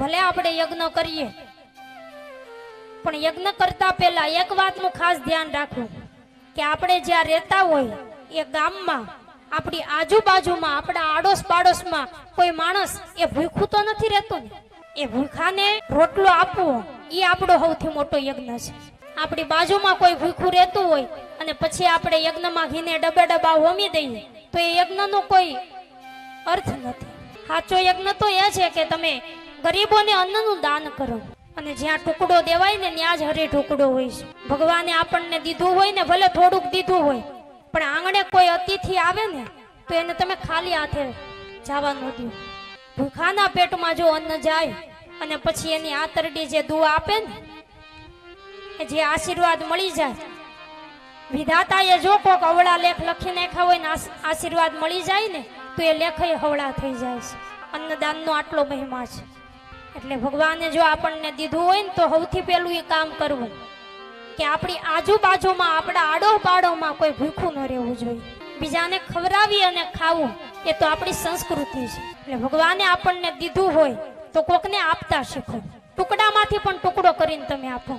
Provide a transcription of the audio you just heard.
ભલે આપણે યજ્ઞ કરીએ પણ યજ્ઞ કરતા પહેલા એક વાતનું ખાસ ધ્યાન રાખવું કે આપણે જ્યાં રહેતા હોય એ ગામમાં આપણી આજુબાજુમાં આપણા આડોશ પાડોશમાં કોઈ માણસ એ ભૂખ્યું તો નથી રહેતું ને? એ ભૂખાને રોટલો આપવો એ આપણો સૌથી મોટો યજ્ઞ છે. આપણી બાજુમાં કોઈ ભૂખ્યું રહેતું હોય અને પછી આપણે યજ્ઞમાં ઘીને ડબ્બા હોમી દઈએ તો એ યજ્ઞનો કોઈ અર્થ નથી. સાચો યજ્ઞ તો એ છે કે તમે ગરીબોને અન્નનું દાન કરો અને જ્યાં ટુકડો દેવાય ને ત્યાં જ હરે ટુકડો હોય છે. ભગવાને આપણને દીધું હોય ને ભલે થોડુંક દીધું હોય પણ આંગણે કોઈ અતિથિ આવે ને તો એને તમે ખાલી હાથે જવા ન દો. ભૂખાના પેટમાં જો અન્ન જાય અને પછી એની આંતરડી જે દુઆ આપે ને જે આશીર્વાદ મળી જાય, વિધાતાએ જો કોક અવળા લેખ લખી નાખ્યા હોય ને આશીર્વાદ મળી જાય ને તો એ લેખ હવળા થઈ જાય છે. અન્નદાનનો આટલો મહિમા છે. એટલે ભગવાને જો આપણને દીધું હોય ને તો સૌથી પહેલું એ કામ કરવું કે આપણી આજુબાજુમાં આપણા આડો પાડોમાં કોઈ ભૂખું ન રહેવું જોઈએ. બીજાને ખવડાવી અને ખાવું એ તો આપણી સંસ્કૃતિ છે. એટલે ભગવાને આપણને દીધું હોય તો કોકને આપતા શીખો. ટુકડામાંથી પણ ટુકડો કરીને તમે આપો.